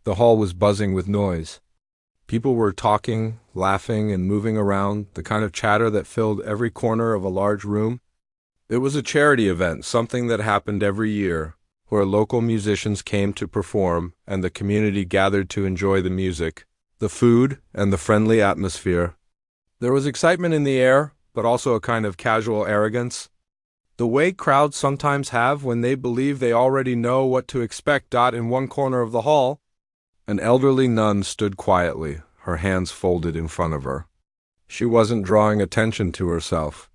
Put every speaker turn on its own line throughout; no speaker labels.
The hall was buzzing with noise. People were talking, laughing, and moving around, the kind of chatter that filled every corner of a large room. It was a charity event, something that happened every year, where local musicians came to perform and the community gathered to enjoy the music, the food, and the friendly atmosphere. There was excitement in the air, but also a kind of casual arrogance. The way crowds sometimes have when they believe they already know what to expect. In one corner of the hall, an elderly nun stood quietly, her hands folded in front of her. She wasn't drawing attention to herself.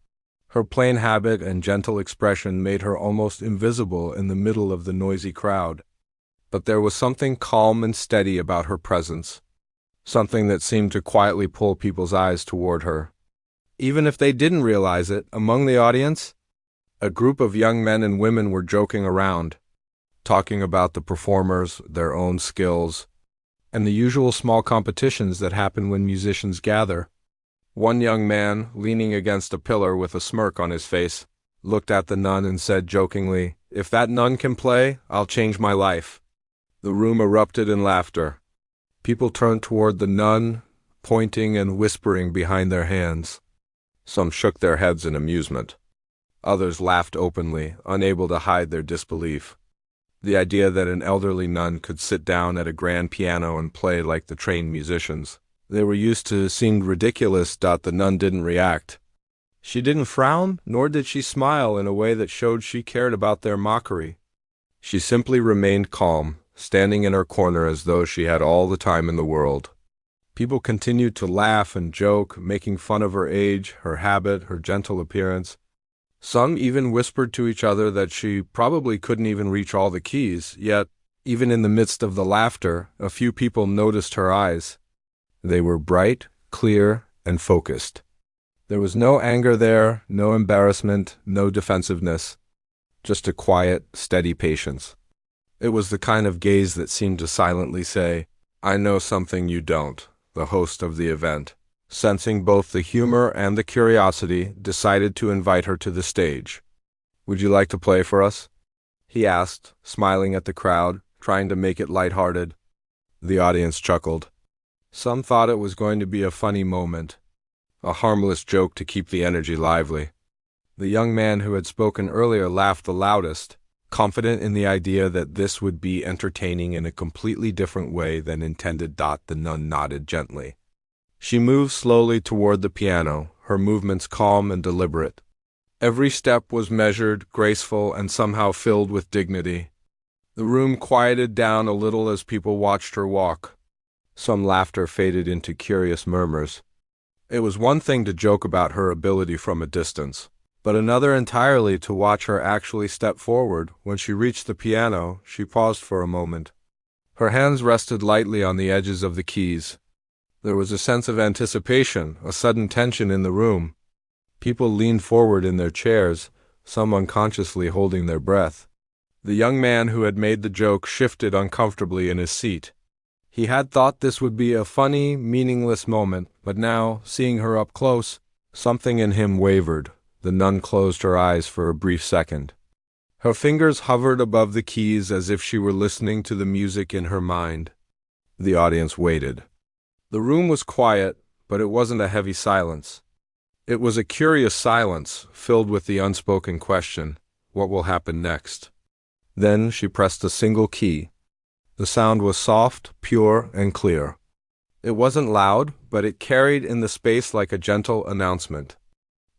Her plain habit and gentle expression made her almost invisible in the middle of the noisy crowd. But there was something calm and steady about her presence, something that seemed to quietly pull people's eyes toward her. Even if they didn't realize it, among the audience, a group of young men and women were joking around, talking about the performers, their own skills, and the usual small competitions that happen when musicians gather. One young man, leaning against a pillar with a smirk on his face, looked at the nun and said jokingly, "If that nun can play, I'll change my life." The room erupted in laughter. People turned toward the nun, pointing and whispering behind their hands. Some shook their heads in amusement. Others laughed openly, unable to hide their disbelief. The idea that an elderly nun could sit down at a grand piano and play like the trained musicians they were used to seemed ridiculous. The nun didn't react. She didn't frown, nor did she smile in a way that showed she cared about their mockery. She simply remained calm, standing in her corner as though she had all the time in the world. People continued to laugh and joke, making fun of her age, her habit, her gentle appearance. Some even whispered to each other that she probably couldn't even reach all the keys, yet, even in the midst of the laughter, a few people noticed her eyes. They were bright, clear, and focused. There was no anger there, no embarrassment, no defensiveness, just a quiet, steady patience. It was the kind of gaze that seemed to silently say, "I know something you don't." The host of the event, sensing both the humor and the curiosity, decided to invite her to the stage. "Would you like to play for us?" he asked, smiling at the crowd, trying to make it lighthearted. The audience chuckled. Some thought it was going to be a funny moment, a harmless joke to keep the energy lively. The young man who had spoken earlier laughed the loudest, confident in the idea that this would be entertaining in a completely different way than intended. The nun nodded gently. She moved slowly toward the piano, her movements calm and deliberate. Every step was measured, graceful, and somehow filled with dignity. The room quieted down a little as people watched her walk. Some laughter faded into curious murmurs. It was one thing to joke about her ability from a distance, but another entirely to watch her actually step forward. When she reached the piano, she paused for a moment. Her hands rested lightly on the edges of the keys. There was a sense of anticipation, a sudden tension in the room. People leaned forward in their chairs, some unconsciously holding their breath. The young man who had made the joke shifted uncomfortably in his seat. He had thought this would be a funny, meaningless moment, but now, seeing her up close, something in him wavered. The nun closed her eyes for a brief second. Her fingers hovered above the keys as if she were listening to the music in her mind. The audience waited. The room was quiet, but it wasn't a heavy silence. It was a curious silence, filled with the unspoken question, what will happen next? Then she pressed a single key. The sound was soft, pure, and clear. It wasn't loud, but it carried in the space like a gentle announcement.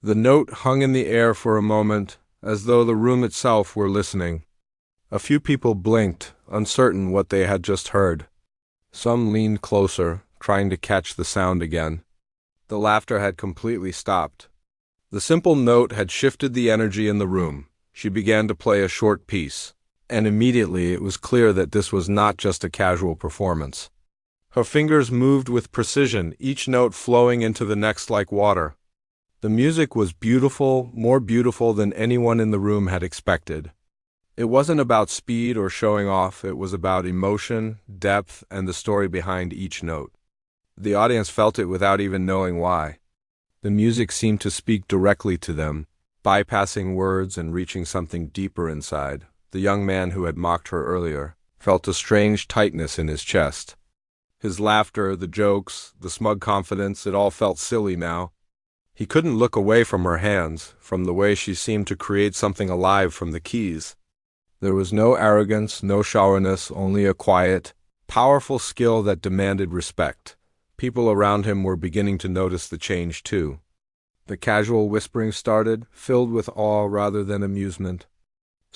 The note hung in the air for a moment, as though the room itself were listening. A few people blinked, uncertain what they had just heard. Some leaned closer, trying to catch the sound again. The laughter had completely stopped. The simple note had shifted the energy in the room. She began to play a short piece, and immediately it was clear that this was not just a casual performance. Her fingers moved with precision, each note flowing into the next like water. The music was beautiful, more beautiful than anyone in the room had expected. It wasn't about speed or showing off, it was about emotion, depth, and the story behind each note. The audience felt it without even knowing why. The music seemed to speak directly to them, bypassing words and reaching something deeper inside. The young man who had mocked her earlier felt a strange tightness in his chest. His laughter, the jokes, the smug confidence, it all felt silly now. He couldn't look away from her hands, from the way she seemed to create something alive from the keys. There was no arrogance, no showness, only a quiet, powerful skill that demanded respect. People around him were beginning to notice the change too. The casual whispering started, filled with awe rather than amusement.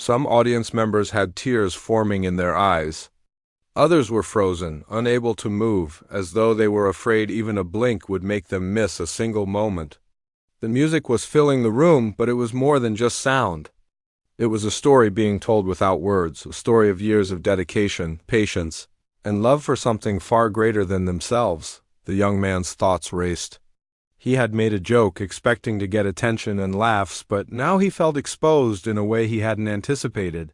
Some audience members had tears forming in their eyes. Others were frozen, unable to move, as though they were afraid even a blink would make them miss a single moment. The music was filling the room, but it was more than just sound. It was a story being told without words, a story of years of dedication, patience, and love for something far greater than themselves. The young man's thoughts raced. He had made a joke, expecting to get attention and laughs, but now he felt exposed in a way he hadn't anticipated.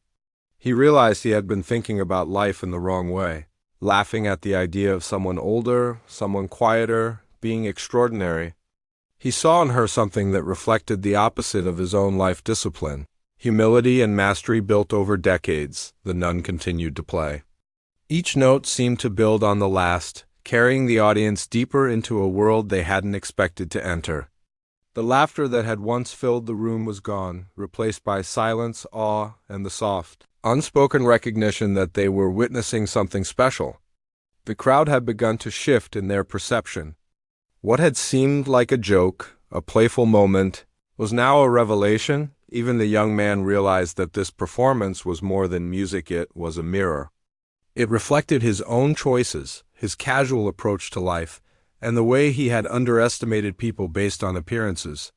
He realized he had been thinking about life in the wrong way, laughing at the idea of someone older, someone quieter, being extraordinary. He saw in her something that reflected the opposite of his own life discipline. Humility and mastery built over decades, the nun continued to play. Each note seemed to build on the last, carrying the audience deeper into a world they hadn't expected to enter. The laughter that had once filled the room was gone, replaced by silence, awe, and the soft, unspoken recognition that they were witnessing something special. The crowd had begun to shift in their perception. What had seemed like a joke, a playful moment, was now a revelation. Even the young man realized that this performance was more than music, it was a mirror. It reflected his own choices, his casual approach to life, and the way he had underestimated people based on appearances.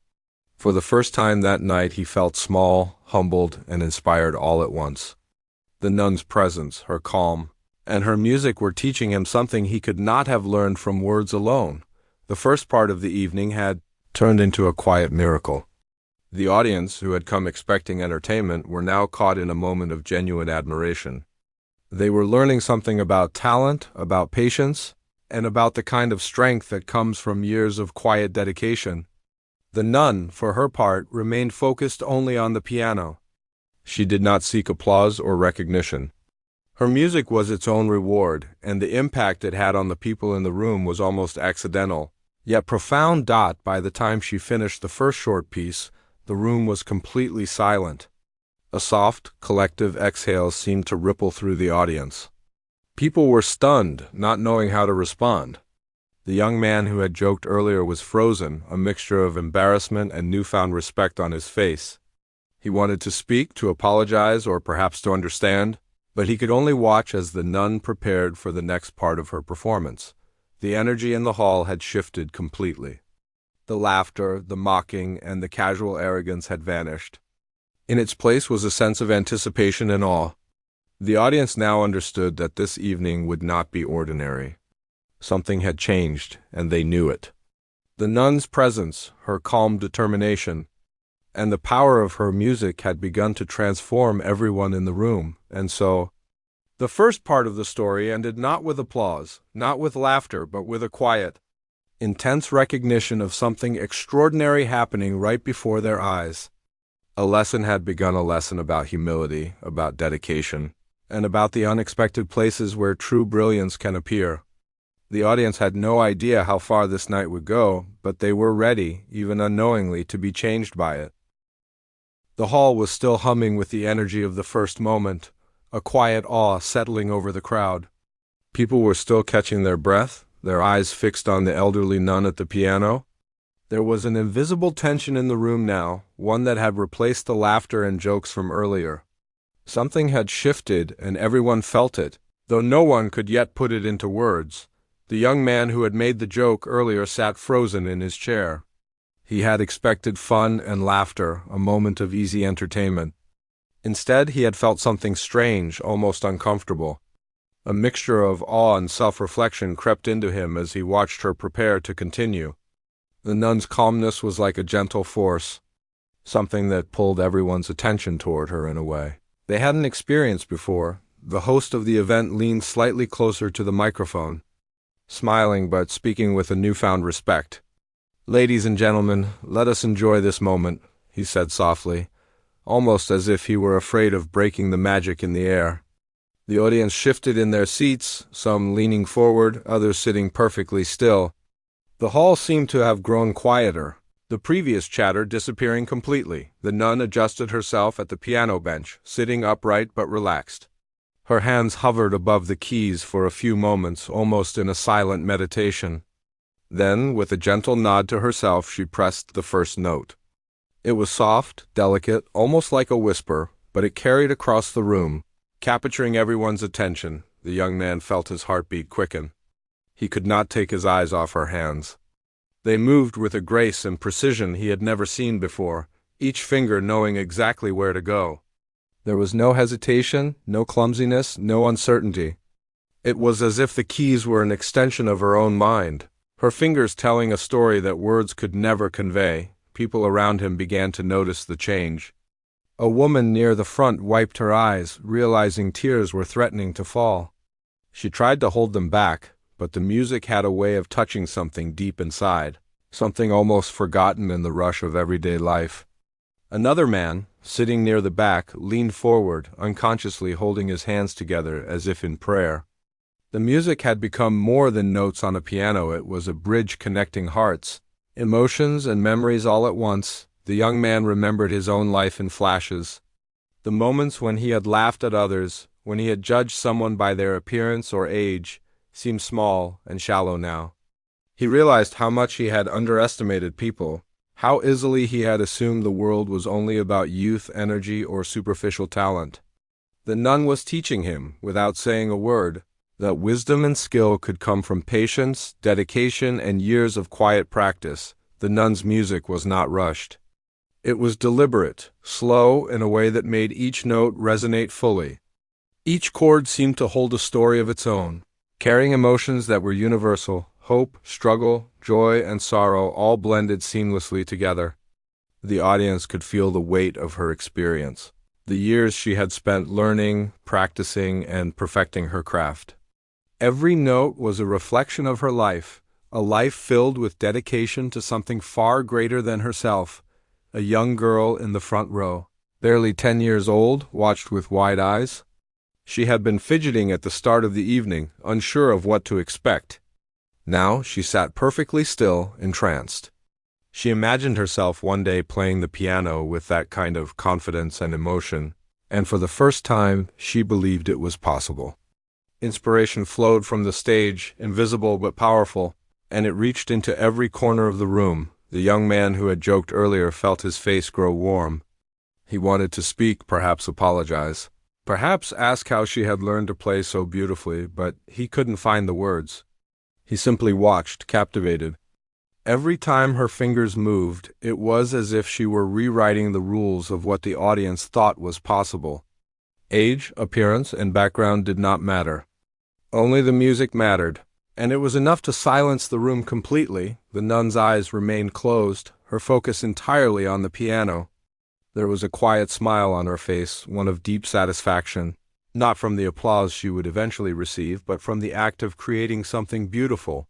For the first time that night he felt small, humbled, and inspired all at once. The nun's presence, her calm, and her music were teaching him something he could not have learned from words alone. The first part of the evening had turned into a quiet miracle. The audience, who had come expecting entertainment, were now caught in a moment of genuine admiration. They were learning something about talent, about patience, and about the kind of strength that comes from years of quiet dedication. The nun, for her part, remained focused only on the piano. She did not seek applause or recognition. Her music was its own reward, and the impact it had on the people in the room was almost accidental, yet profound. By the time she finished the first short piece, the room was completely silent. A soft, collective exhale seemed to ripple through the audience. People were stunned, not knowing how to respond. The young man who had joked earlier was frozen, a mixture of embarrassment and newfound respect on his face. He wanted to speak, to apologize, or perhaps to understand, but he could only watch as the nun prepared for the next part of her performance. The energy in the hall had shifted completely. The laughter, the mocking, and the casual arrogance had vanished. In its place was a sense of anticipation and awe. The audience now understood that this evening would not be ordinary. Something had changed, and they knew it. The nun's presence, her calm determination, and the power of her music had begun to transform everyone in the room, and so, the first part of the story ended not with applause, not with laughter, but with a quiet, intense recognition of something extraordinary happening right before their eyes. A lesson had begun, a lesson about humility, about dedication, and about the unexpected places where true brilliance can appear. The audience had no idea how far this night would go, but they were ready, even unknowingly, to be changed by it. The hall was still humming with the energy of the first moment, a quiet awe settling over the crowd. People were still catching their breath, their eyes fixed on the elderly nun at the piano. There was an invisible tension in the room now, one that had replaced the laughter and jokes from earlier. Something had shifted, and everyone felt it, though no one could yet put it into words. The young man who had made the joke earlier sat frozen in his chair. He had expected fun and laughter, a moment of easy entertainment. Instead, he had felt something strange, almost uncomfortable. A mixture of awe and self-reflection crept into him as he watched her prepare to continue. The nun's calmness was like a gentle force, something that pulled everyone's attention toward her in a way they hadn't experienced before. The host of the event leaned slightly closer to the microphone, smiling but speaking with a newfound respect. "Ladies and gentlemen, let us enjoy this moment," he said softly, almost as if he were afraid of breaking the magic in the air. The audience shifted in their seats, some leaning forward, others sitting perfectly still. The hall seemed to have grown quieter, the previous chatter disappearing completely. The nun adjusted herself at the piano bench, sitting upright but relaxed. Her hands hovered above the keys for a few moments, almost in a silent meditation. Then, with a gentle nod to herself, she pressed the first note. It was soft, delicate, almost like a whisper, but it carried across the room, capturing everyone's attention. The young man felt his heartbeat quicken. He could not take his eyes off her hands. They moved with a grace and precision he had never seen before, each finger knowing exactly where to go. There was no hesitation, no clumsiness, no uncertainty. It was as if the keys were an extension of her own mind, her fingers telling a story that words could never convey. People around him began to notice the change. A woman near the front wiped her eyes, realizing tears were threatening to fall. She tried to hold them back, but the music had a way of touching something deep inside, something almost forgotten in the rush of everyday life. Another man, sitting near the back, leaned forward, unconsciously holding his hands together as if in prayer. The music had become more than notes on a piano. It was a bridge connecting hearts, emotions and memories all at once. The young man remembered his own life in flashes. The moments when he had laughed at others, when he had judged someone by their appearance or age, seemed small and shallow now. He realized how much he had underestimated people, how easily he had assumed the world was only about youth, energy, or superficial talent. The nun was teaching him, without saying a word, that wisdom and skill could come from patience, dedication, and years of quiet practice. The nun's music was not rushed. It was deliberate, slow, in a way that made each note resonate fully. Each chord seemed to hold a story of its own, carrying emotions that were universal: hope, struggle, joy, and sorrow, all blended seamlessly together. The audience could feel the weight of her experience, the years she had spent learning, practicing, and perfecting her craft. Every note was a reflection of her life, a life filled with dedication to something far greater than herself. A young girl in the front row, barely 10 years old, watched with wide eyes. She had been fidgeting at the start of the evening, unsure of what to expect. Now she sat perfectly still, entranced. She imagined herself one day playing the piano with that kind of confidence and emotion, and for the first time she believed it was possible. Inspiration flowed from the stage, invisible but powerful, and it reached into every corner of the room. The young man who had joked earlier felt his face grow warm. He wanted to speak, perhaps apologize, perhaps ask how she had learned to play so beautifully, but he couldn't find the words. He simply watched, captivated. Every time her fingers moved, it was as if she were rewriting the rules of what the audience thought was possible. Age, appearance, and background did not matter. Only the music mattered. And it was enough to silence the room completely. The nun's eyes remained closed, her focus entirely on the piano. There was a quiet smile on her face, one of deep satisfaction, not from the applause she would eventually receive, but from the act of creating something beautiful.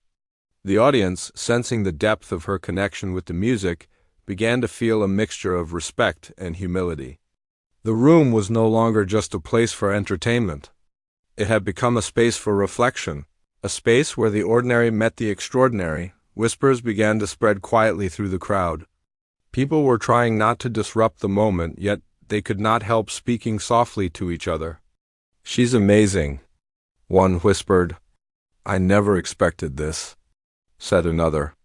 The audience, sensing the depth of her connection with the music, began to feel a mixture of respect and humility. The room was no longer just a place for entertainment. It had become a space for reflection. A space where the ordinary met the extraordinary. Whispers began to spread quietly through the crowd. People were trying not to disrupt the moment, yet they could not help speaking softly to each other. "She's amazing," one whispered. "I never expected this," said another.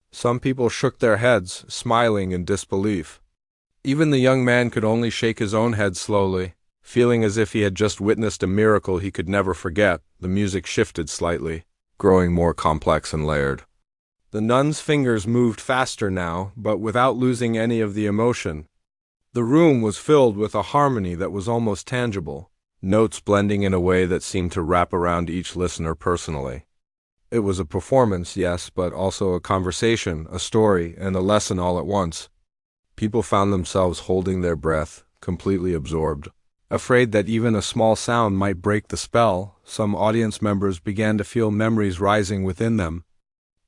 Some people shook their heads, smiling in disbelief. Even the young man could only shake his own head slowly, feeling as if he had just witnessed a miracle he could never forget. The music shifted slightly, growing more complex and layered. The nun's fingers moved faster now, but without losing any of the emotion. The room was filled with a harmony that was almost tangible, notes blending in a way that seemed to wrap around each listener personally. It was a performance, yes, but also a conversation, a story, and a lesson all at once. People found themselves holding their breath, completely absorbed. Afraid that even a small sound might break the spell, some audience members began to feel memories rising within them.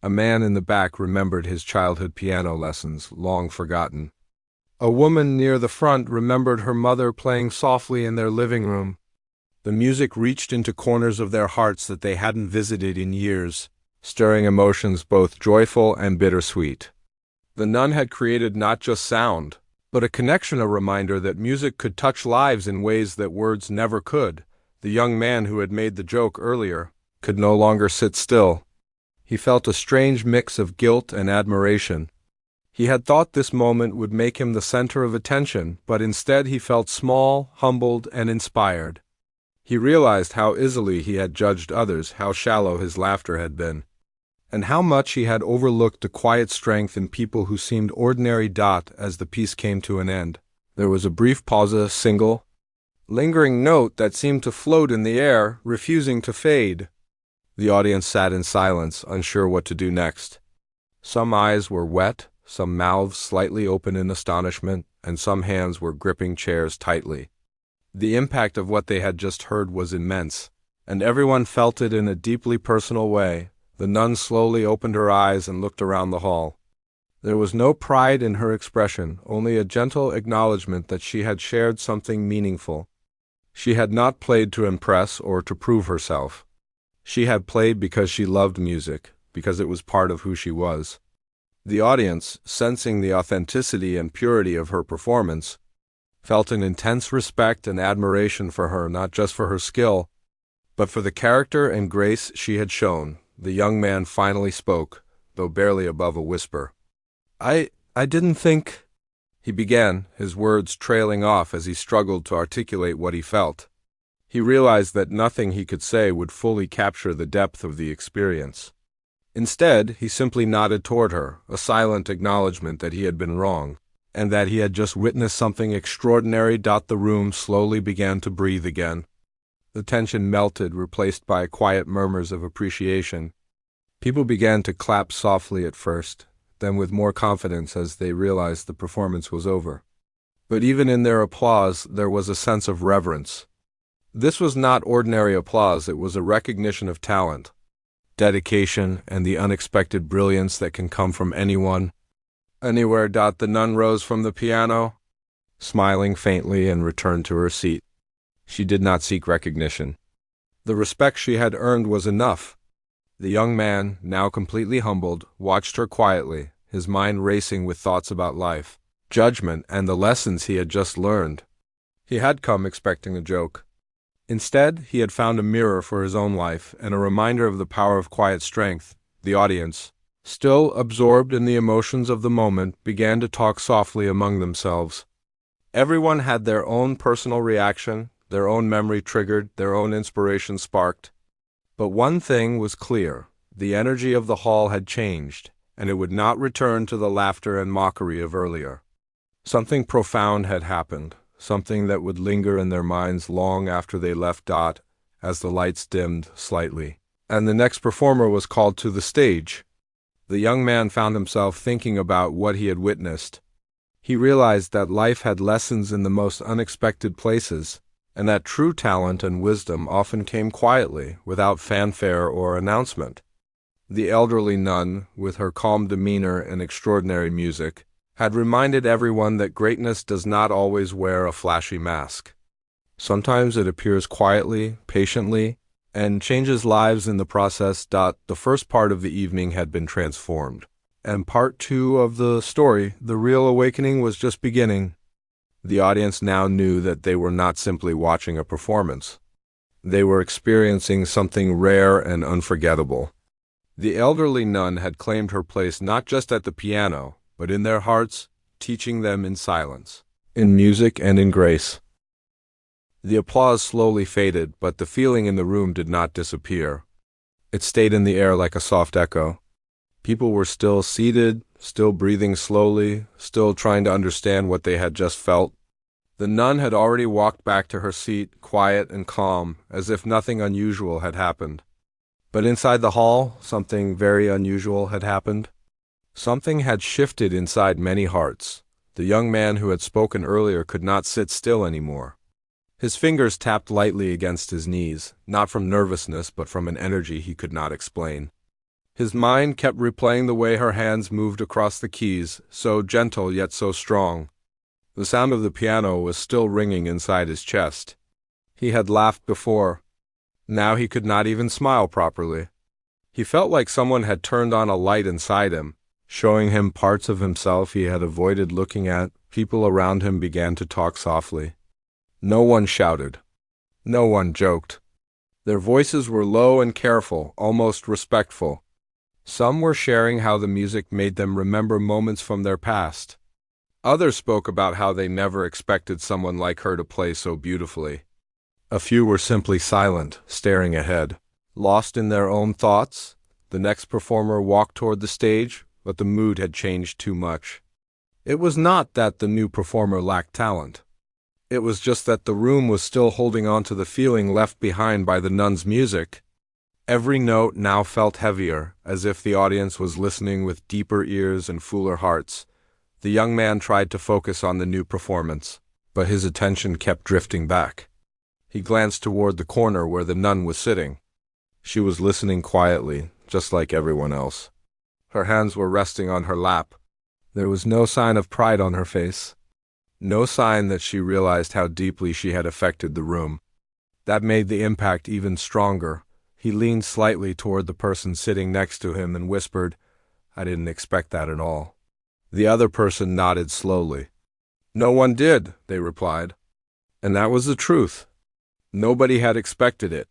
A man in the back remembered his childhood piano lessons, long forgotten. A woman near the front remembered her mother playing softly in their living room. The music reached into corners of their hearts that they hadn't visited in years, stirring emotions both joyful and bittersweet. The nun had created not just sound, but a connection, a reminder that music could touch lives in ways that words never could. The young man who had made the joke earlier could no longer sit still. He felt a strange mix of guilt and admiration. He had thought this moment would make him the center of attention, but instead he felt small, humbled, and inspired. He realized how easily he had judged others, how shallow his laughter had been, and how much he had overlooked the quiet strength in people who seemed ordinary. As the piece came to an end, there was a brief pause, a single, lingering note that seemed to float in the air, refusing to fade. The audience sat in silence, unsure what to do next. Some eyes were wet, some mouths slightly open in astonishment, and some hands were gripping chairs tightly. The impact of what they had just heard was immense, and everyone felt it in a deeply personal way. The nun slowly opened her eyes and looked around the hall. There was no pride in her expression, only a gentle acknowledgement that she had shared something meaningful. She had not played to impress or to prove herself. She had played because she loved music, because it was part of who she was. The audience, sensing the authenticity and purity of her performance, felt an intense respect and admiration for her, not just for her skill, but for the character and grace she had shown. The young man finally spoke, though barely above a whisper. I didn't think," he began, his words trailing off as he struggled to articulate what he felt. He realized that nothing he could say would fully capture the depth of the experience. Instead, he simply nodded toward her, a silent acknowledgement that he had been wrong, and that he had just witnessed something extraordinary. The room slowly began to breathe again. The tension melted, replaced by quiet murmurs of appreciation. People began to clap softly at first, then with more confidence as they realized the performance was over. But even in their applause, there was a sense of reverence. This was not ordinary applause, it was a recognition of talent, dedication, and the unexpected brilliance that can come from anyone, anywhere. The nun rose from the piano, smiling faintly, and returned to her seat. She did not seek recognition. The respect she had earned was enough. The young man, now completely humbled, watched her quietly, his mind racing with thoughts about life, judgment, and the lessons he had just learned. He had come expecting a joke. Instead, he had found a mirror for his own life and a reminder of the power of quiet strength. The audience, still absorbed in the emotions of the moment, began to talk softly among themselves. Everyone had their own personal reaction, their own memory triggered, their own inspiration sparked. But one thing was clear: the energy of the hall had changed, and it would not return to the laughter and mockery of earlier. Something profound had happened, something that would linger in their minds long after they left. As the lights dimmed slightly, and the next performer was called to the stage, the young man found himself thinking about what he had witnessed. He realized that life had lessons in the most unexpected places, and that true talent and wisdom often came quietly, without fanfare or announcement. The elderly nun, with her calm demeanor and extraordinary music, had reminded everyone that greatness does not always wear a flashy mask. Sometimes it appears quietly, patiently, and changes lives in the process. The first part of the evening had been transformed, and part two of the story, the real awakening, was just beginning. The audience now knew that they were not simply watching a performance. They were experiencing something rare and unforgettable. The elderly nun had claimed her place not just at the piano, but in their hearts, teaching them in silence, in music, and in grace. The applause slowly faded, but the feeling in the room did not disappear. It stayed in the air like a soft echo. People were still seated, still breathing slowly, still trying to understand what they had just felt. The nun had already walked back to her seat, quiet and calm, as if nothing unusual had happened. But inside the hall, something very unusual had happened. Something had shifted inside many hearts. The young man who had spoken earlier could not sit still anymore. His fingers tapped lightly against his knees, not from nervousness but from an energy he could not explain. His mind kept replaying the way her hands moved across the keys, so gentle yet so strong. The sound of the piano was still ringing inside his chest. He had laughed before. Now he could not even smile properly. He felt like someone had turned on a light inside him, showing him parts of himself he had avoided looking at. People around him began to talk softly. No one shouted. No one joked. Their voices were low and careful, almost respectful. Some were sharing how the music made them remember moments from their past. Others spoke about how they never expected someone like her to play so beautifully. A few were simply silent, staring ahead. Lost in their own thoughts, the next performer walked toward the stage, but the mood had changed too much. It was not that the new performer lacked talent. It was just that the room was still holding on to the feeling left behind by the nun's music. Every note now felt heavier, as if the audience was listening with deeper ears and fuller hearts. The young man tried to focus on the new performance, but his attention kept drifting back. He glanced toward the corner where the nun was sitting. She was listening quietly, just like everyone else. Her hands were resting on her lap. There was no sign of pride on her face. No sign that she realized how deeply she had affected the room. That made the impact even stronger. He leaned slightly toward the person sitting next to him and whispered, "I didn't expect that at all." The other person nodded slowly. "No one did," they replied. And that was the truth. Nobody had expected it.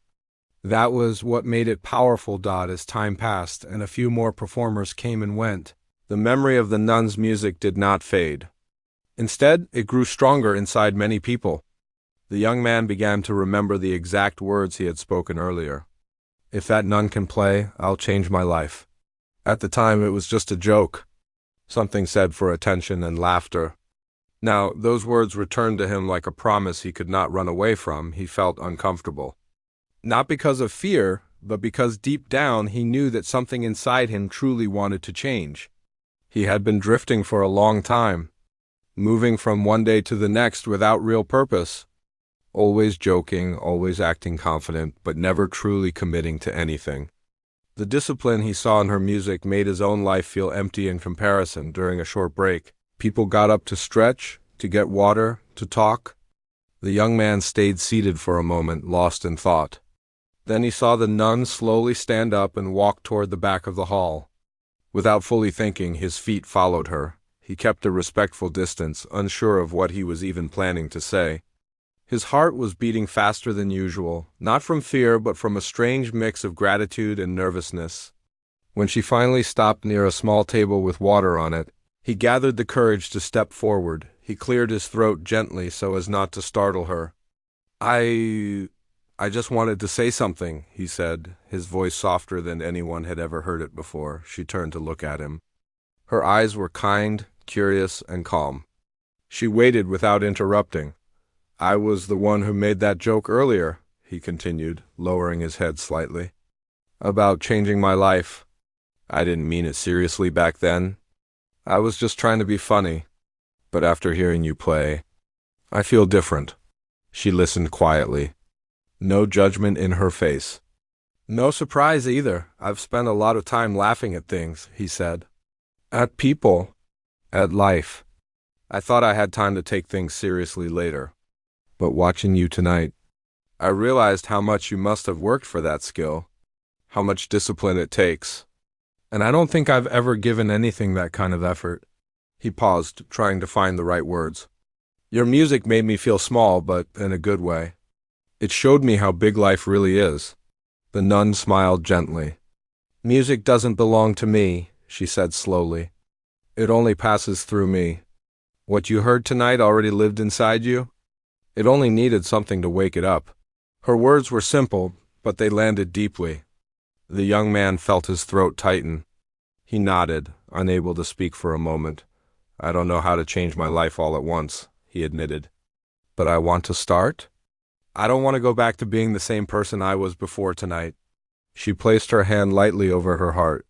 That was what made it powerful. As time passed and a few more performers came and went, the memory of the nun's music did not fade. Instead, it grew stronger inside many people. The young man began to remember the exact words he had spoken earlier. "If that nun can play, I'll change my life." At the time, it was just a joke, something said for attention and laughter. Now, those words returned to him like a promise he could not run away from. He felt uncomfortable. Not because of fear, but because deep down he knew that something inside him truly wanted to change. He had been drifting for a long time, moving from one day to the next without real purpose. Always joking, always acting confident, but never truly committing to anything. The discipline he saw in her music made his own life feel empty in comparison. During a short break, people got up to stretch, to get water, to talk. The young man stayed seated for a moment, lost in thought. Then he saw the nun slowly stand up and walk toward the back of the hall. Without fully thinking, his feet followed her. He kept a respectful distance, unsure of what he was even planning to say. His heart was beating faster than usual, not from fear but from a strange mix of gratitude and nervousness. When she finally stopped near a small table with water on it, he gathered the courage to step forward. He cleared his throat gently so as not to startle her. I just wanted to say something," he said, his voice softer than anyone had ever heard it before. She turned to look at him. Her eyes were kind, curious, and calm. She waited without interrupting. "I was the one who made that joke earlier," he continued, lowering his head slightly. "About changing my life. I didn't mean it seriously back then. I was just trying to be funny. But after hearing you play, I feel different." She listened quietly. No judgment in her face. "No surprise either. I've spent a lot of time laughing at things," he said. "At people. At life. I thought I had time to take things seriously later. But watching you tonight, I realized how much you must have worked for that skill, how much discipline it takes. And I don't think I've ever given anything that kind of effort." He paused, trying to find the right words. "Your music made me feel small, but in a good way. It showed me how big life really is." The nun smiled gently. "Music doesn't belong to me," she said slowly. "It only passes through me. What you heard tonight already lived inside you. It only needed something to wake it up." Her words were simple, but they landed deeply. The young man felt his throat tighten. He nodded, unable to speak for a moment. "I don't know how to change my life all at once," he admitted. "But I want to start. I don't want to go back to being the same person I was before tonight." She placed her hand lightly over her heart.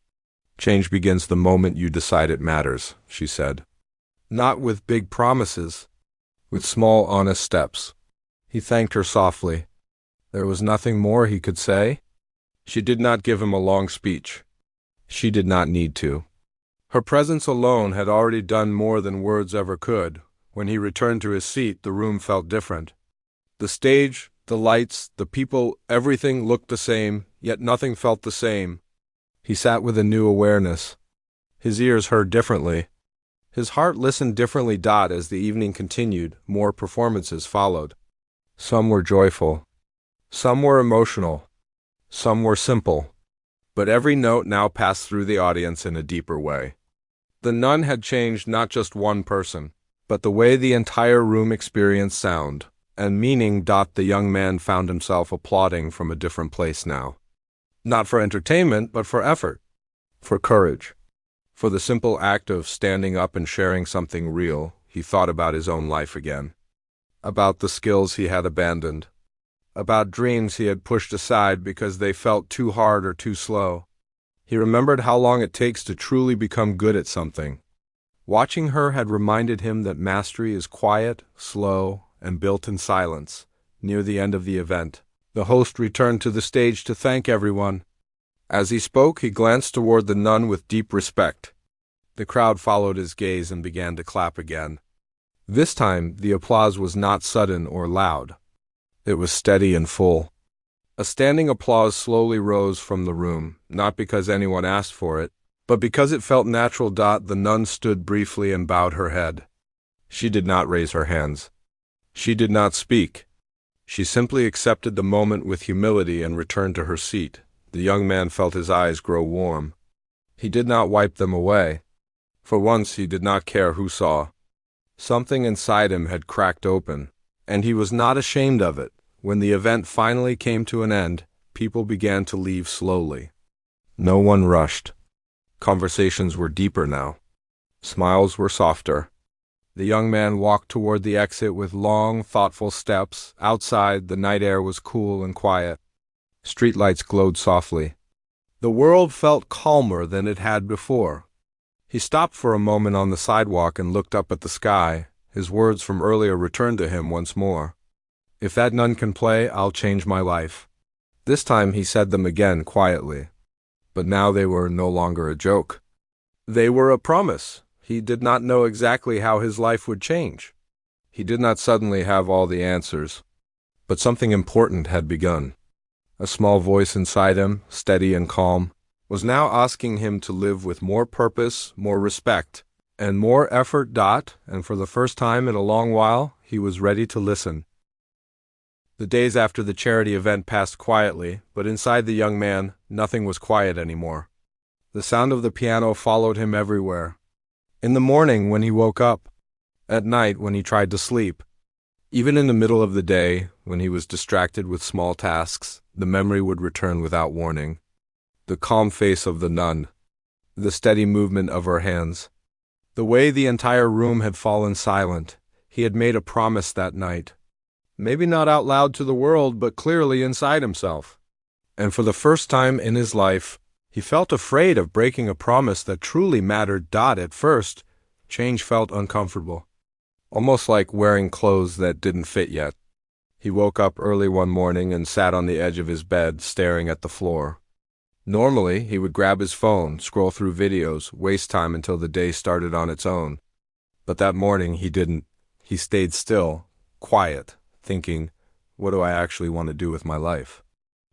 "Change begins the moment you decide it matters," she said. "Not with big promises, with small, honest steps." He thanked her softly. There was nothing more he could say. She did not give him a long speech. She did not need to. Her presence alone had already done more than words ever could. When he returned to his seat, the room felt different. The stage, The lights, the people, everything looked the same, yet nothing felt the same. He sat with a new awareness. His ears heard differently. His heart listened differently. As the evening continued, more performances followed. Some were joyful. Some were emotional. Some were simple. But every note now passed through the audience in a deeper way. The nun had changed not just one person, but the way the entire room experienced sound and meaning. The young man found himself applauding from a different place now. Not for entertainment, but for effort, for courage, for the simple act of standing up and sharing something real. He thought about his own life again, about the skills he had abandoned, about dreams he had pushed aside because they felt too hard or too slow. He remembered how long it takes to truly become good at something. Watching her had reminded him that mastery is quiet, slow, and built in silence. Near the end of the event, the host returned to the stage to thank everyone. As he spoke, he glanced toward the nun with deep respect. The crowd followed his gaze and began to clap again. This time, the applause was not sudden or loud. It was steady and full. A standing applause slowly rose from the room, not because anyone asked for it, but because it felt natural. The nun stood briefly and bowed her head. She did not raise her hands. She did not speak. She simply accepted the moment with humility and returned to her seat. The young man felt his eyes grow warm. He did not wipe them away. For once he did not care who saw. Something inside him had cracked open, and he was not ashamed of it. When the event finally came to an end, people began to leave slowly. No one rushed. Conversations were deeper now. Smiles were softer. The young man walked toward the exit with long, thoughtful steps. Outside, the night air was cool and quiet. Streetlights glowed softly. The world felt calmer than it had before. He stopped for a moment on the sidewalk and looked up at the sky. His words from earlier returned to him once more. If that nun can play, I'll change my life. This time he said them again quietly. But now they were no longer a joke. They were a promise. He did not know exactly how his life would change. He did not suddenly have all the answers. But something important had begun. A small voice inside him, steady and calm, was now asking him to live with more purpose, more respect, and more effort. And for the first time in a long while, he was ready to listen. The days after the charity event passed quietly, but inside the young man, nothing was quiet anymore. The sound of the piano followed him everywhere. In the morning when he woke up, at night when he tried to sleep, even in the middle of the day when he was distracted with small tasks, the memory would return without warning. The calm face of the nun, the steady movement of her hands, the way the entire room had fallen silent. He had made a promise that night. Maybe not out loud to the world, but clearly inside himself. And for the first time in his life, he felt afraid of breaking a promise that truly mattered. At first, change felt uncomfortable, almost like wearing clothes that didn't fit yet. He woke up early one morning and sat on the edge of his bed, staring at the floor. Normally, he would grab his phone, scroll through videos, waste time until the day started on its own. But that morning, he didn't. He stayed still, quiet, thinking, what do I actually want to do with my life?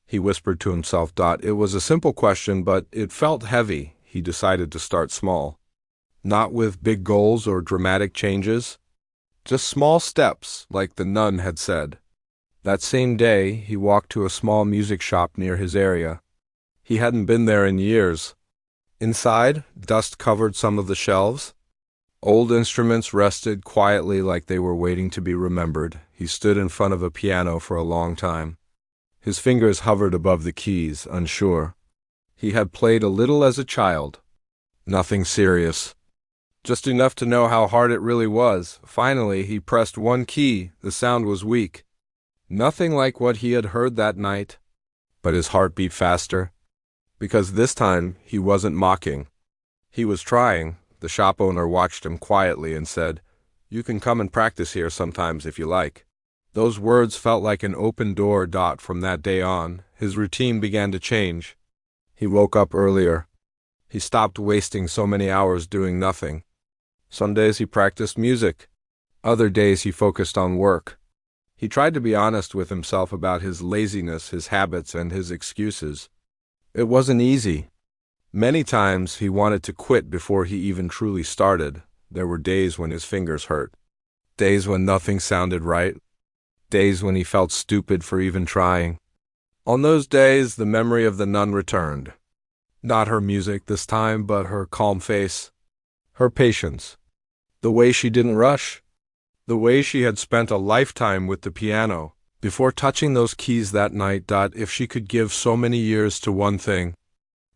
He whispered to himself. It was a simple question, but it felt heavy. He decided to start small. Not with big goals or dramatic changes. Just small steps, like the nun had said. That same day, he walked to a small music shop near his area. He hadn't been there in years. Inside, dust covered some of the shelves. Old instruments rested quietly like they were waiting to be remembered. He stood in front of a piano for a long time. His fingers hovered above the keys, unsure. He had played a little as a child. Nothing serious. Just enough to know how hard it really was. Finally, he pressed one key. The sound was weak. Nothing like what he had heard that night. But his heart beat faster. Because this time, he wasn't mocking. He was trying. The shop owner watched him quietly and said, "You can come and practice here sometimes if you like." Those words felt like an open door. From that day on, his routine began to change. He woke up earlier. He stopped wasting so many hours doing nothing. Some days he practiced music. Other days he focused on work. He tried to be honest with himself about his laziness, his habits, and his excuses. It wasn't easy. Many times he wanted to quit before he even truly started. There were days when his fingers hurt, days when nothing sounded right, days when he felt stupid for even trying. On those days, the memory of the nun returned. Not her music this time, but her calm face, her patience, the way she didn't rush, the way she had spent a lifetime with the piano before touching those keys that night. If she could give so many years to one thing,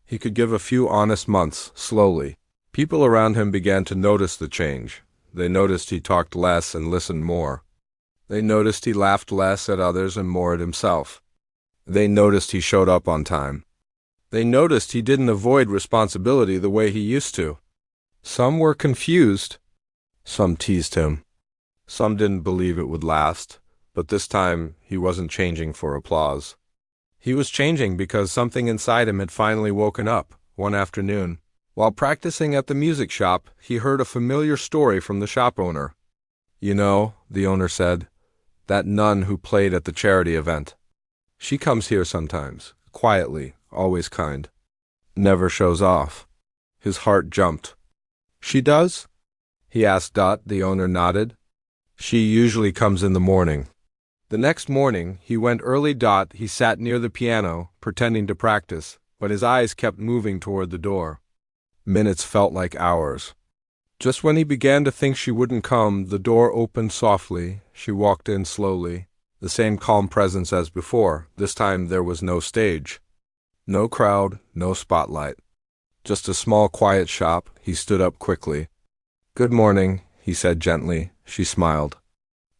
he could give a few honest months, slowly. People around him began to notice the change. They noticed he talked less and listened more. They noticed he laughed less at others and more at himself. They noticed he showed up on time. They noticed he didn't avoid responsibility the way he used to. Some were confused. Some teased him. Some didn't believe it would last. But this time, he wasn't changing for applause. He was changing because something inside him had finally woken up. One afternoon, while practicing at the music shop, he heard a familiar story from the shop owner. "You know," the owner said, "that nun who played at the charity event. She comes here sometimes, quietly, always kind. Never shows off." His heart jumped. "She does?" he asked. The owner nodded. "She usually comes in the morning." The next morning, he went early. He sat near the piano, pretending to practice, but his eyes kept moving toward the door. Minutes felt like hours. Just when he began to think she wouldn't come, the door opened softly. She walked in slowly, the same calm presence as before. This time there was no stage. No crowd, no spotlight. Just a small, quiet shop. He stood up quickly. "Good morning," he said gently. She smiled.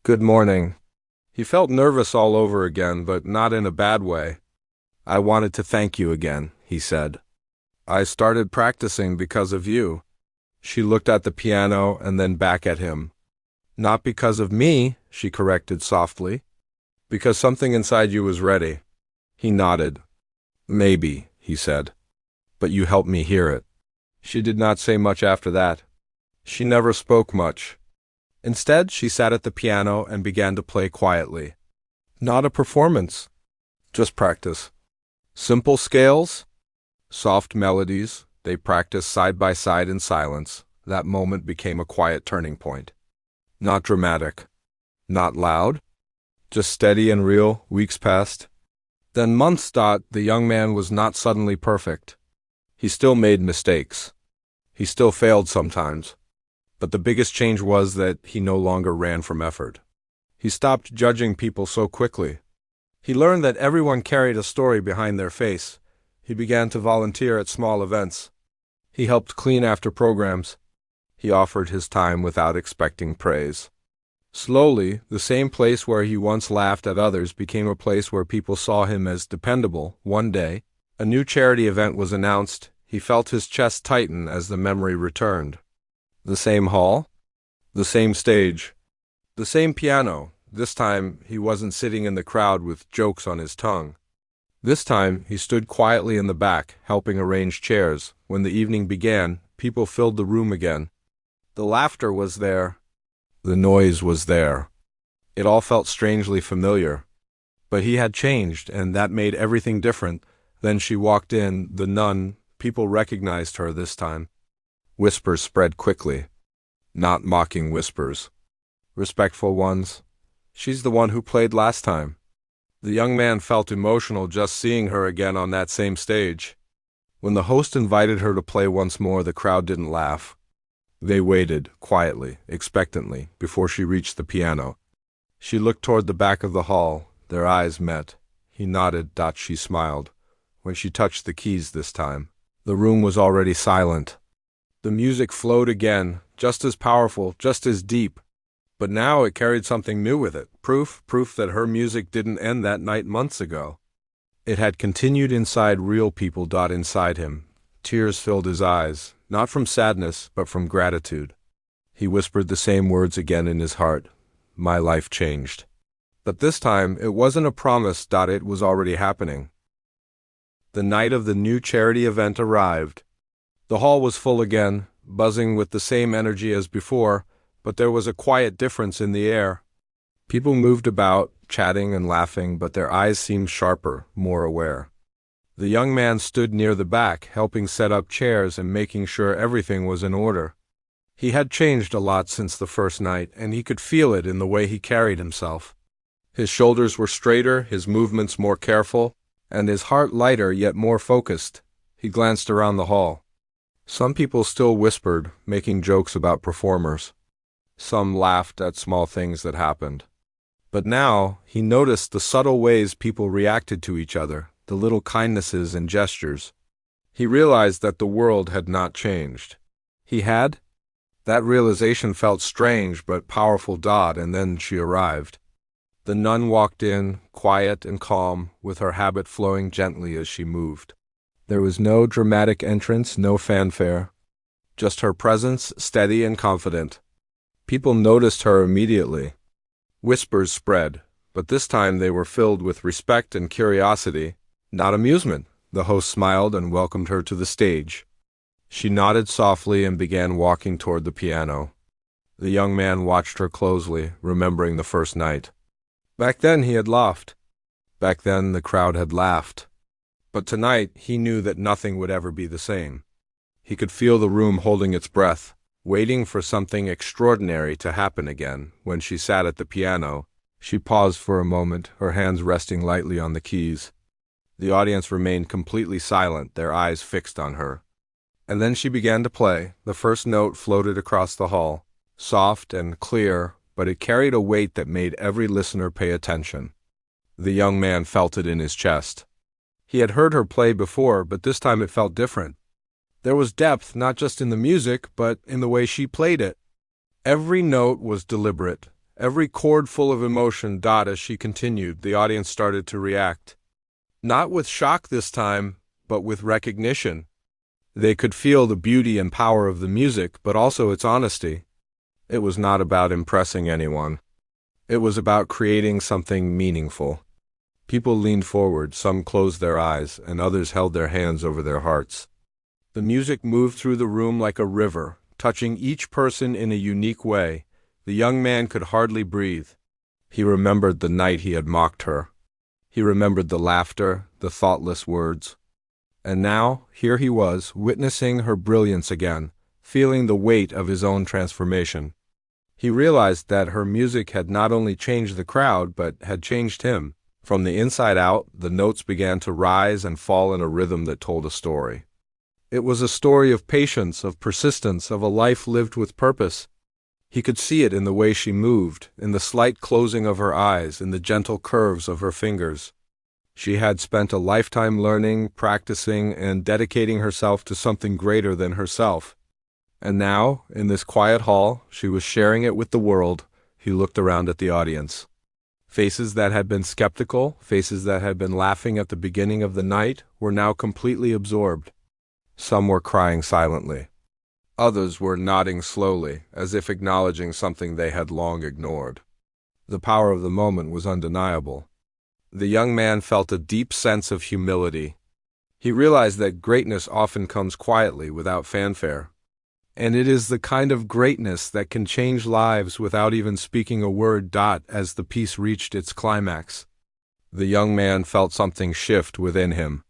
"Good morning." He felt nervous all over again, but not in a bad way. "I wanted to thank you again," he said. "I started practicing because of you." She looked at the piano and then back at him. "Not because of me," she corrected softly. "Because something inside you was ready." He nodded. "Maybe," he said. "But you helped me hear it." She did not say much after that. She never spoke much. Instead, she sat at the piano and began to play quietly. Not a performance, just practice. Simple scales, soft melodies. They practiced side by side in silence. That moment became a quiet turning point. Not dramatic, not loud, just steady and real. Weeks passed. Then months. The young man was not suddenly perfect. He still made mistakes. He still failed sometimes. But the biggest change was that he no longer ran from effort. He stopped judging people so quickly. He learned that everyone carried a story behind their face. He began to volunteer at small events. He helped clean after programs. He offered his time without expecting praise. Slowly, the same place where he once laughed at others became a place where people saw him as dependable. One day, a new charity event was announced. He felt his chest tighten as the memory returned. The same hall, the same stage, the same piano. This time, he wasn't sitting in the crowd with jokes on his tongue. This time, he stood quietly in the back, helping arrange chairs. When the evening began, people filled the room again. The laughter was there. The noise was there. It all felt strangely familiar. But he had changed, and that made everything different. Then she walked in, the nun. People recognized her this time. Whispers spread quickly. Not mocking whispers. Respectful ones. "She's the one who played last time." The young man felt emotional just seeing her again on that same stage. When the host invited her to play once more, the crowd didn't laugh. They waited, quietly, expectantly, before she reached the piano. She looked toward the back of the hall. Their eyes met. He nodded. She smiled. When she touched the keys this time, the room was already silent. The music flowed again, just as powerful, just as deep. But now it carried something new with it. Proof that her music didn't end that night months ago. It had continued inside real people. Inside him. Tears filled his eyes, not from sadness, but from gratitude. He whispered the same words again in his heart. My life changed. But this time, it wasn't a promise. It was already happening. The night of the new charity event arrived. The hall was full again, buzzing with the same energy as before, but there was a quiet difference in the air. People moved about, chatting and laughing, but their eyes seemed sharper, more aware. The young man stood near the back, helping set up chairs and making sure everything was in order. He had changed a lot since the first night, and he could feel it in the way he carried himself. His shoulders were straighter, his movements more careful, and his heart lighter yet more focused. He glanced around the hall. Some people still whispered, making jokes about performers. Some laughed at small things that happened. But now he noticed the subtle ways people reacted to each other, the little kindnesses and gestures. He realized that the world had not changed. He had? That realization felt strange but powerful. And then she arrived. The nun walked in, quiet and calm, with her habit flowing gently as she moved. There was no dramatic entrance, no fanfare. Just her presence, steady and confident. People noticed her immediately. Whispers spread, but this time they were filled with respect and curiosity, not amusement. The host smiled and welcomed her to the stage. She nodded softly and began walking toward the piano. The young man watched her closely, remembering the first night. Back then he had laughed. Back then the crowd had laughed. But tonight he knew that nothing would ever be the same. He could feel the room holding its breath, waiting for something extraordinary to happen again. When she sat at the piano, she paused for a moment, her hands resting lightly on the keys. The audience remained completely silent, their eyes fixed on her. And then she began to play. The first note floated across the hall, soft and clear, but it carried a weight that made every listener pay attention. The young man felt it in his chest. He had heard her play before, but this time it felt different. There was depth not just in the music, but in the way she played it. Every note was deliberate, every chord full of emotion. As she continued, the audience started to react. Not with shock this time, but with recognition. They could feel the beauty and power of the music, but also its honesty. It was not about impressing anyone. It was about creating something meaningful. People leaned forward, some closed their eyes, and others held their hands over their hearts. The music moved through the room like a river, touching each person in a unique way. The young man could hardly breathe. He remembered the night he had mocked her. He remembered the laughter, the thoughtless words. And now, here he was, witnessing her brilliance again, feeling the weight of his own transformation. He realized that her music had not only changed the crowd, but had changed him. From the inside out, the notes began to rise and fall in a rhythm that told a story. It was a story of patience, of persistence, of a life lived with purpose. He could see it in the way she moved, in the slight closing of her eyes, in the gentle curves of her fingers. She had spent a lifetime learning, practicing, and dedicating herself to something greater than herself. And now, in this quiet hall, she was sharing it with the world. He looked around at the audience. Faces that had been skeptical, faces that had been laughing at the beginning of the night, were now completely absorbed. Some were crying silently. Others were nodding slowly, as if acknowledging something they had long ignored. The power of the moment was undeniable. The young man felt a deep sense of humility. He realized that greatness often comes quietly, without fanfare. And it is the kind of greatness that can change lives without even speaking a word. As the piece reached its climax, the young man felt something shift within him.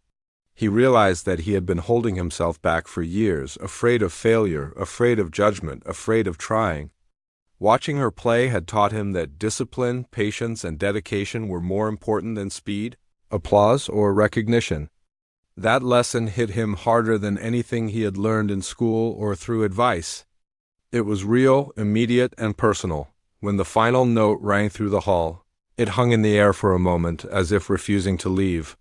He realized that he had been holding himself back for years, afraid of failure, afraid of judgment, afraid of trying. Watching her play had taught him that discipline, patience, and dedication were more important than speed, applause, or recognition. That lesson hit him harder than anything he had learned in school or through advice. It was real, immediate, and personal. When the final note rang through the hall, it hung in the air for a moment, as if refusing to leave.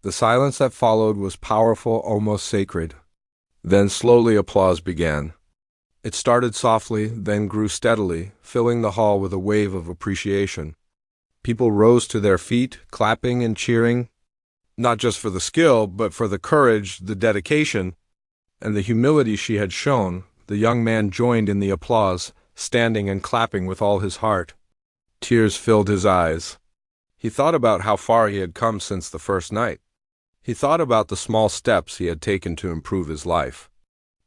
The silence that followed was powerful, almost sacred. Then slowly applause began. It started softly, then grew steadily, filling the hall with a wave of appreciation. People rose to their feet, clapping and cheering, not just for the skill, but for the courage, the dedication, and the humility she had shown. The young man joined in the applause, standing and clapping with all his heart. Tears filled his eyes. He thought about how far he had come since the first night. He thought about the small steps he had taken to improve his life.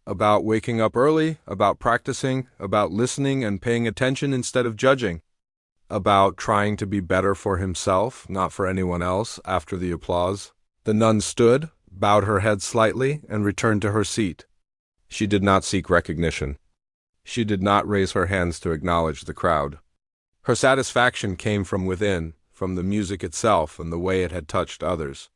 About waking up early, about practicing, about listening and paying attention instead of judging. about trying to be better for himself, not for anyone else, after the applause. The nun stood, bowed her head slightly, and returned to her seat. She did not seek recognition. She did not raise her hands to acknowledge the crowd. Her satisfaction came from within, from the music itself and the way it had touched others.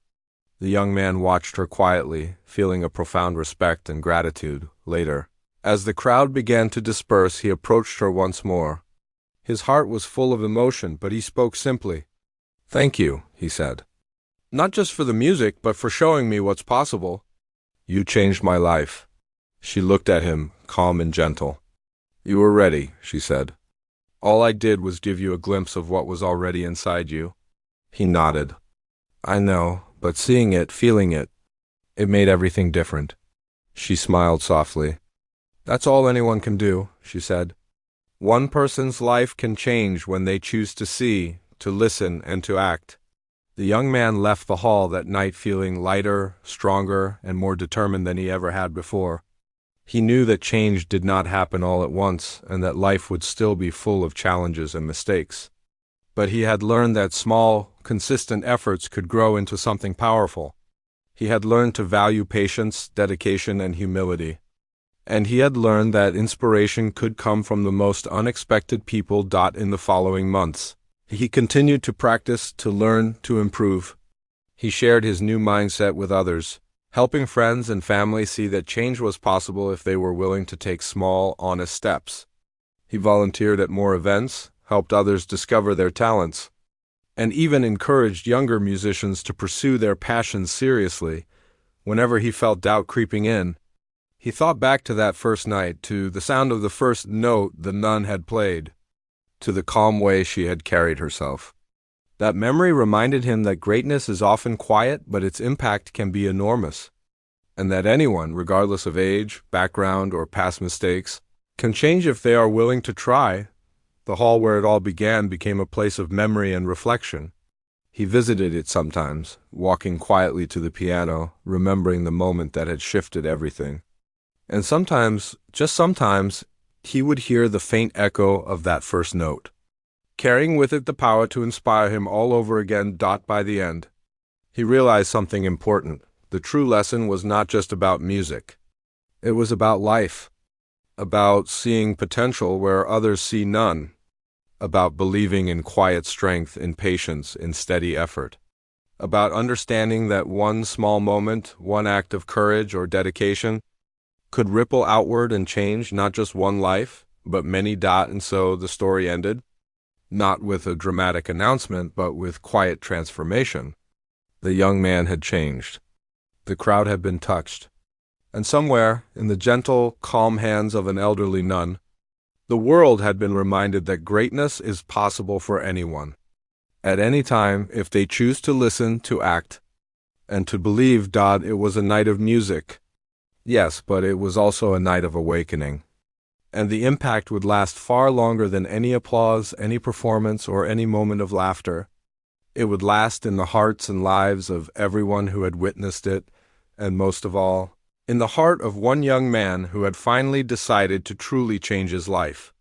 The young man watched her quietly, feeling a profound respect and gratitude. Later, as the crowd began to disperse, he approached her once more. His heart was full of emotion, but he spoke simply. "Thank you," he said. "Not just for the music, but for showing me what's possible. You changed my life." She looked at him, calm and gentle. "You were ready," she said. "All I did was give you a glimpse of what was already inside you." He nodded. "I know, but seeing it, feeling it, it made everything different." She smiled softly. "That's all anyone can do," she said. "One person's life can change when they choose to see, to listen, and to act." The young man left the hall that night feeling lighter, stronger, and more determined than he ever had before. He knew that change did not happen all at once, and that life would still be full of challenges and mistakes. But he had learned that small, consistent efforts could grow into something powerful. He had learned to value patience, dedication, and humility. And he had learned that inspiration could come from the most unexpected people. In the following months, he continued to practice, to learn, to improve. He shared his new mindset with others, helping friends and family see that change was possible if they were willing to take small, honest steps. He volunteered at more events, helped others discover their talents, and even encouraged younger musicians to pursue their passions seriously. Whenever he felt doubt creeping in, he thought back to that first night, to the sound of the first note the nun had played, to the calm way she had carried herself. That memory reminded him that greatness is often quiet, but its impact can be enormous, and that anyone, regardless of age, background, or past mistakes, can change if they are willing to try. The hall where it all began became a place of memory and reflection. He visited it sometimes, walking quietly to the piano, remembering the moment that had shifted everything. And sometimes, just sometimes, he would hear the faint echo of that first note, carrying with it the power to inspire him all over again. By the end, he realized something important. The true lesson was not just about music. It was about life, about seeing potential where others see none, about believing in quiet strength, in patience, in steady effort, about understanding that one small moment, one act of courage or dedication, could ripple outward and change not just one life, but many. And so the story ended, not with a dramatic announcement, but with quiet transformation. The young man had changed. The crowd had been touched. And somewhere, in the gentle, calm hands of an elderly nun, the world had been reminded that greatness is possible for anyone, at any time, if they choose to listen, to act, and to believe. It was a night of music. Yes, but it was also a night of awakening. And the impact would last far longer than any applause, any performance, or any moment of laughter. It would last in the hearts and lives of everyone who had witnessed it, and most of all, in the heart of one young man who had finally decided to truly change his life.